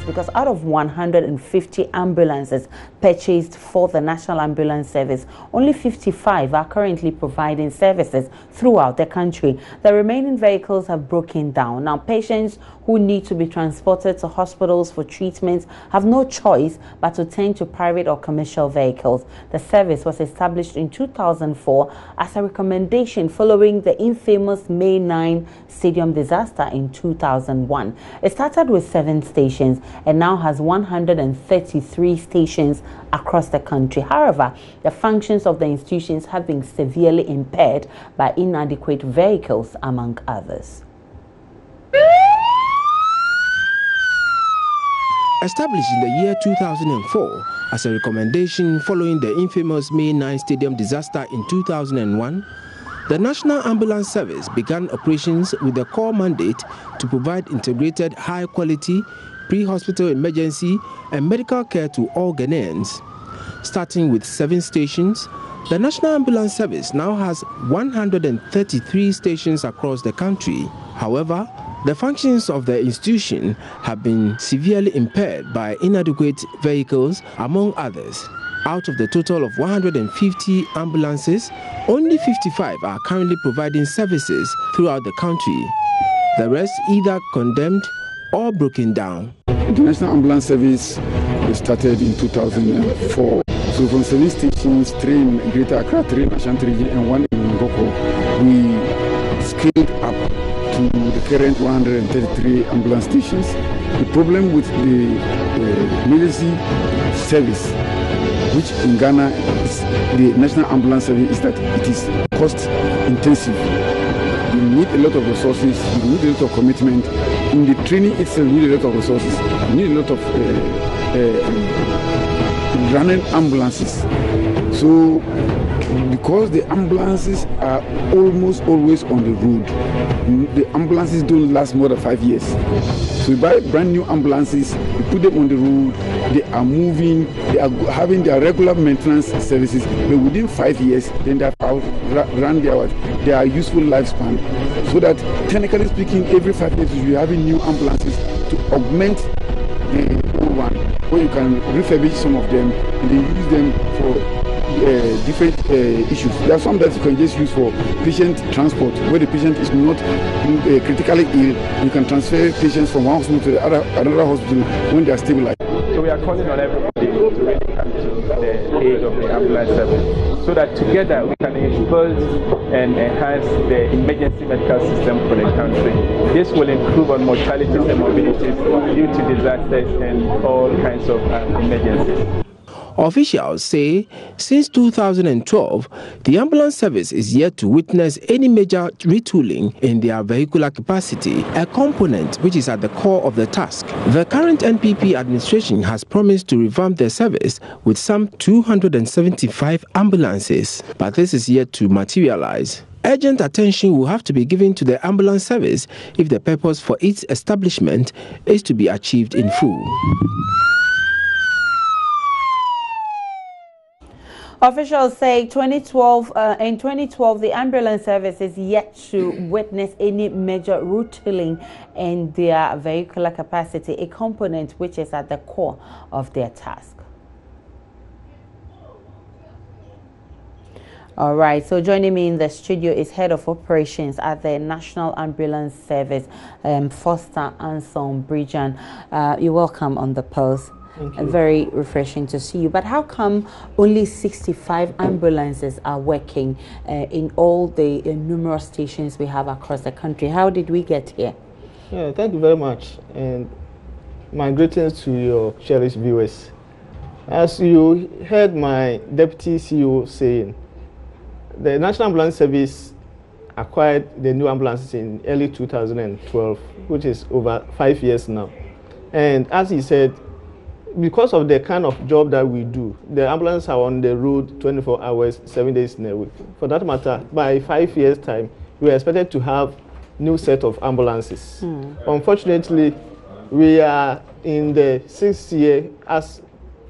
because out of 150 ambulances purchased for the National Ambulance Service, only 55 are currently providing services throughout the country. The remaining vehicles have broken down. Now, patients who need to be transported to hospitals for treatment have no choice but to turn to private or commercial vehicles. The service was established in 2004 as a recommendation following the infamous May 9 stadium disaster in 2001. It started with 7 stations and now has 133 stations across the country. However, the functions of the institutions have been severely impaired by inadequate vehicles, among others. Established in the year 2004 as a recommendation following the infamous May 9 stadium disaster in 2001, the National Ambulance Service began operations with the core mandate to provide integrated, high-quality, pre-hospital emergency and medical care to all Ghanaians. Starting with 7 stations, the National Ambulance Service now has 133 stations across the country. However, the functions of the institution have been severely impaired by inadequate vehicles, among others. Out of the total of 150 ambulances, only 55 are currently providing services throughout the country. The rest either condemned or broken down. The National Ambulance Service was started in 2004. So from 7 stations, 3 in Greater Accra, 3 in Ashanti region, and 1 in Ngoko, we scaled up to the current 133 ambulance stations. The problem with the emergency service, which in Ghana is the National Ambulance Service, is that it is cost intensive. You need a lot of resources, you need a lot of commitment. In the training itself, you need a lot of resources, you need a lot of running ambulances. So, because the ambulances are almost always on the road, the ambulances don't last more than 5 years. So we buy brand new ambulances, we put them on the road, they are moving, they are having their regular maintenance services, but within 5 years, then they have run their useful lifespan. So that, technically speaking, every 5 years we are having new ambulances to augment the old one, where you can refurbish some of them and then use them for different issues. There are some that you can just use for patient transport, where the patient is not critically ill. You can transfer patients from one hospital to another hospital when they are stabilized. So we are calling on everybody to really come to the aid of the ambulance service, so that together we can improve and enhance the emergency medical system for the country. This will improve on mortalities and morbidities due to disasters and all kinds of emergencies. Officials say since 2012, the ambulance service is yet to witness any major retooling in their vehicular capacity, a component which is at the core of the task. The current NPP administration has promised to revamp the service with some 275 ambulances, but this is yet to materialize. Urgent attention will have to be given to the ambulance service if the purpose for its establishment is to be achieved in full. Officials say in 2012, the ambulance service is yet to witness any major retooling in their vehicular capacity, a component which is at the core of their task. All right, so joining me in the studio is Head of Operations at the National Ambulance Service, Foster Anson Bridjan. You're welcome on the post. Very refreshing to see you. But how come only 65 ambulances are working in all the numerous stations we have across the country? How did we get here? Yeah, thank you very much. And my greetings to your cherished viewers. As you heard my Deputy CEO saying, the National Ambulance Service acquired the new ambulances in early 2012, which is over 5 years now. And as he said, because of the kind of job that we do, the ambulances are on the road 24 hours, 7 days in a week. For that matter, by 5 years' time, we are expected to have new set of ambulances. Unfortunately, we are in the 6th year, as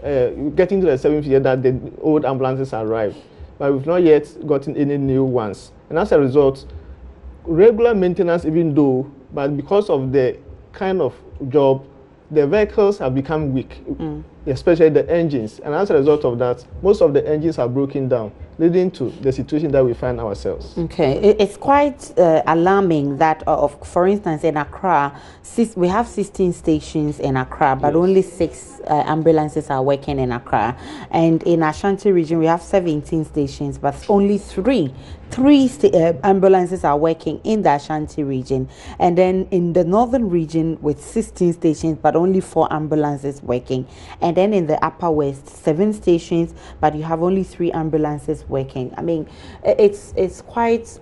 getting to the 7th year that the old ambulances arrived, but we've not yet gotten any new ones. And as a result, regular maintenance, even though, but because of the kind of job, the vehicles have become weak, especially the engines. And as a result of that, most of the engines are broken down, leading to the situation that we find ourselves. Okay, it's quite alarming that, for instance, in Accra, we have 16 stations in Accra, but only 6 ambulances are working in Accra. And in Ashanti region, we have 17 stations, but only 3 ambulances are working in the Ashanti region. And then in the northern region, with 16 stations, but only 4 ambulances working. And then in the upper west, 7 stations, but you have only 3 ambulances working. I mean, it's quite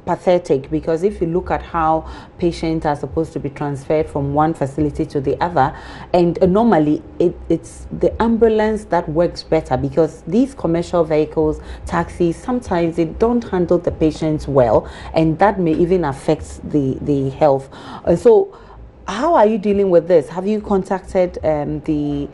pathetic, because if you look at how patients are supposed to be transferred from one facility to the other, and normally it's the ambulance that works better, because these commercial vehicles, taxis, sometimes they don't handle the patients well, and that may even affect the health. So how are you dealing with this? Have you contacted the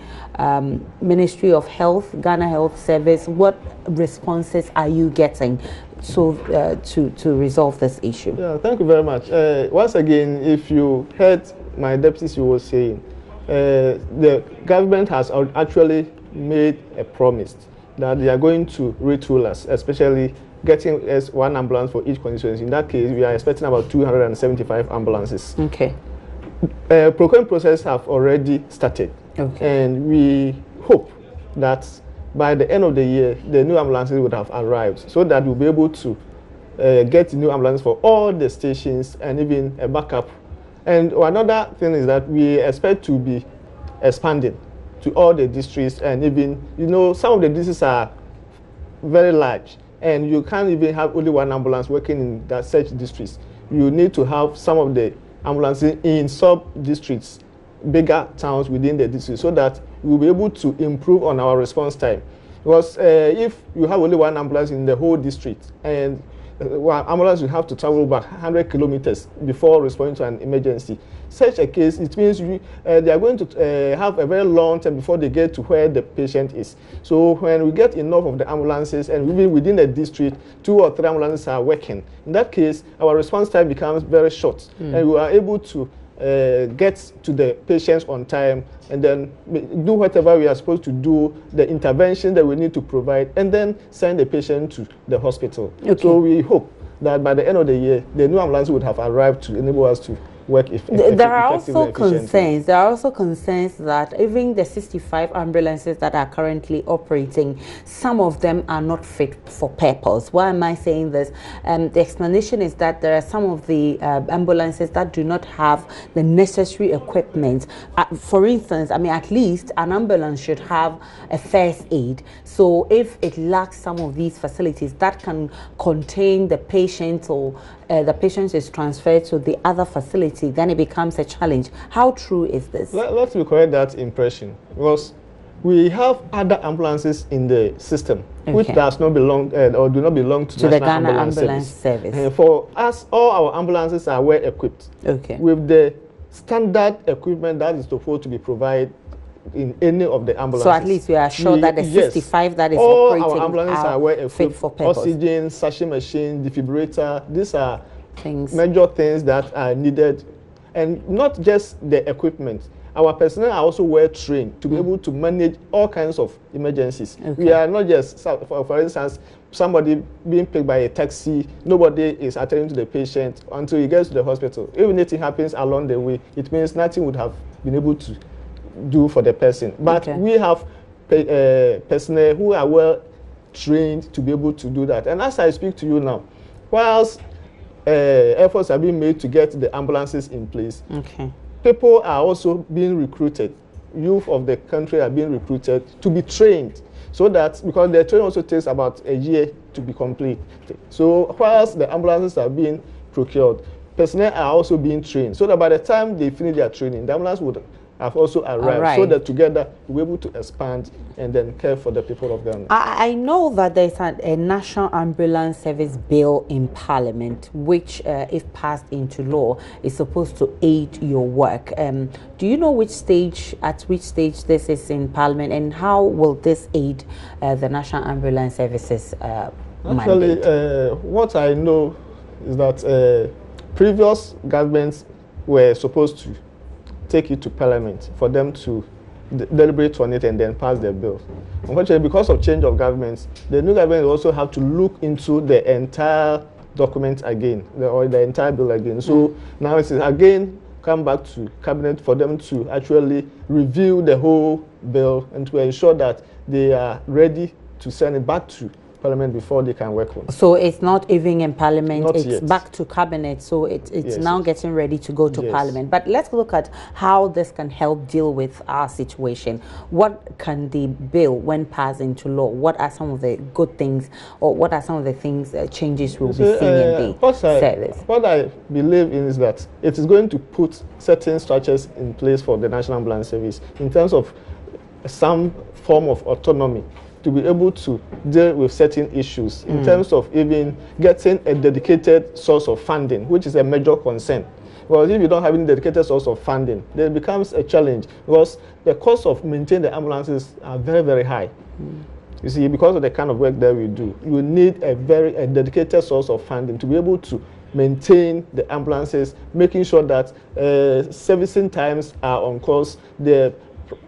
Ministry of Health, Ghana Health Service? What responses are you getting to resolve this issue? Yeah, thank you very much. Once again, if you heard my deputy CEO saying, the government has actually made a promise that they are going to retool us, especially getting us 1 ambulance for each constituency. In that case, we are expecting about 275 ambulances. Okay. Procurement process have already started, and we hope that by the end of the year, the new ambulances would have arrived, so that we'll be able to get new ambulances for all the stations and even a backup. And another thing is that we expect to be expanding to all the districts, and even, some of the districts are very large, and you can't even have only 1 ambulance working in such districts. You need to have some of the ambulances in sub-districts, bigger towns within the district, so that we'll be able to improve on our response time. Because if you have only 1 ambulance in the whole district, and one ambulance will have to travel back 100 kilometers before responding to an emergency, such a case, it means they are going to have a very long time before they get to where the patient is. So when we get enough of the ambulances, and even within the district, 2 or 3 ambulances are working, in that case, our response time becomes very short, and we are able to get to the patients on time, and then do whatever we are supposed to do, the intervention that we need to provide, and then send the patient to the hospital. Okay. So we hope that by the end of the year, the new ambulance would have arrived to enable us to work There are also concerns. There are also concerns that even the 65 ambulances that are currently operating, some of them are not fit for purpose. Why am I saying this? The explanation is that there are some of the ambulances that do not have the necessary equipment. For instance, I mean, at least an ambulance should have a first aid. So if it lacks some of these facilities that can contain the patient, or the patient is transferred to the other facility, then it becomes a challenge. How true is this? Let's correct that impression, because we have other ambulances in the system, which does not belong or do not belong to the Ghana Ambulance Service. And for us, all our ambulances are well equipped with the standard equipment that is supposed to be provided in any of the ambulances. So at least we are sure that the 65 that is all operating our ambulances are well equipped, fit for purpose. Oxygen, sachet machine, defibrillator. These are major things that are needed, and not just the equipment. Our personnel are also well trained to be able to manage all kinds of emergencies. We are not just, for instance, somebody being picked by a taxi, nobody is attending to the patient until he gets to the hospital. Even if it happens along the way, it means nothing would have been able to do for the person. But we have personnel who are well trained to be able to do that. And as I speak to you now, whilst efforts are being made to get the ambulances in place, people are also being recruited. Youth of the country are being recruited to be trained, so that, because the training also takes about a year to be complete. So whilst the ambulances are being procured, personnel are also being trained, so that by the time they finish their training, the ambulance would have also arrived, so that together we'll be able to expand and then care for the people of Ghana. I know that there's a National Ambulance Service Bill in Parliament, which, if passed into law, is supposed to aid your work. Do you know at which stage this is in Parliament, and how will this aid the National Ambulance Services Actually, what I know is that previous governments were supposed to take it to Parliament for them to deliberate on it and then pass the bill. Unfortunately, because of change of governments, the new government will also have to look into the entire document again, or the entire bill again. So now it's again come back to cabinet for them to actually review the whole bill and to ensure that they are ready to send it back to Parliament before they can work on. So it's not even in Parliament, Not it's yet. back to Cabinet, so it's now getting ready to go to Yes. Parliament. But let's look at how this can help deal with our situation. What can the bill, when passed into law, what are some of the good things, or what are some of the things, changes we'll be seeing in the service? What I believe in is that it is going to put certain structures in place for the National Ambulance Service in terms of some form of autonomy to be able to deal with certain issues in terms of even getting a dedicated source of funding, which is a major concern. Because if you don't have any dedicated source of funding, then it becomes a challenge because the cost of maintaining the ambulances are very, very high. You see, because of the kind of work that we do, you need a dedicated source of funding to be able to maintain the ambulances, making sure that servicing times are on course, the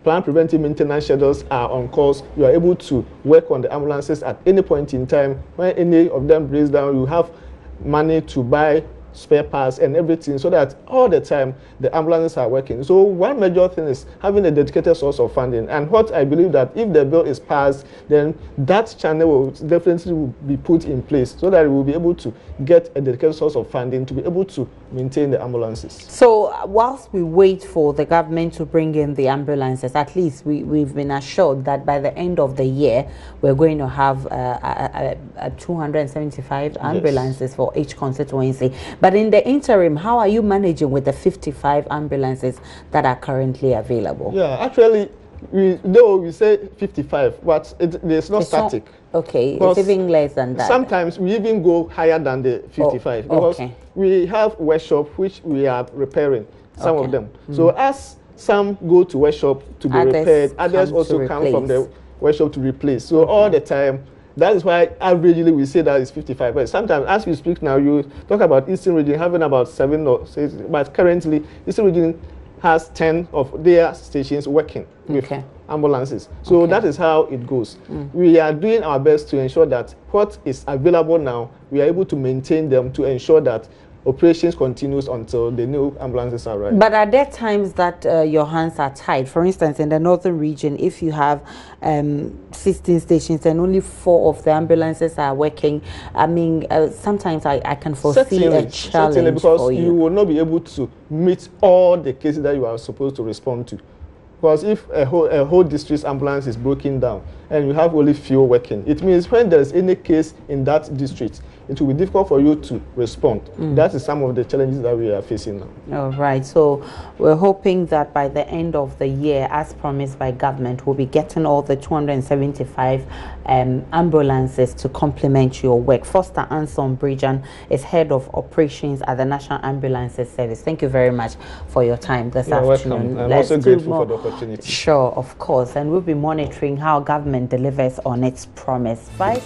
planned preventive maintenance schedules are on course. You are able to work on the ambulances at any point in time. When any of them breaks down, you have money to buy spare parts and everything, so that all the time the ambulances are working. So one major thing is having a dedicated source of funding. And what I believe that if the bill is passed, then that channel will definitely be put in place so that we will be able to get a dedicated source of funding to be able to maintain the ambulances. So whilst we wait for the government to bring in the ambulances, at least we've been assured that by the end of the year, we're going to have 275 ambulances for each constituency. But in the interim, how are you managing with the 55 ambulances that are currently available? Yeah, actually, though we say 55, but it's not static. Okay, it's even less than that. Sometimes we even go higher than the 55 because we have workshop which we are repairing, some of them. So as some go to workshop to be repaired, others also come from the workshop to replace. So all the time, that is why averagely we say that it's 55. But sometimes, as we speak now, you talk about Eastern Region having about 7 or 6, but currently Eastern Region has 10 of their stations working with ambulances. So that is how it goes. We are doing our best to ensure that what is available now, we are able to maintain them to ensure that operations continues until the new ambulances are right. But are there times that your hands are tied? For instance, in the northern region, if you have 16 stations and only 4 of the ambulances are working, I mean, sometimes I can foresee a challenge because for you. You will not be able to meet all the cases that you are supposed to respond to. Because if a whole district's ambulance is broken down and you have only few working, it means when there is any case in that district, it will be difficult for you to respond. That is some of the challenges that we are facing now. All right. So we're hoping that by the end of the year, as promised by government, we'll be getting all the 275 ambulances to complement your work. Foster Anson Bridjan is Head of Operations at the National Ambulances Service. Thank you very much for your time this afternoon. Welcome. I'm also grateful for the opportunity. Sure, of course. And we'll be monitoring how government delivers on its promise. Bye.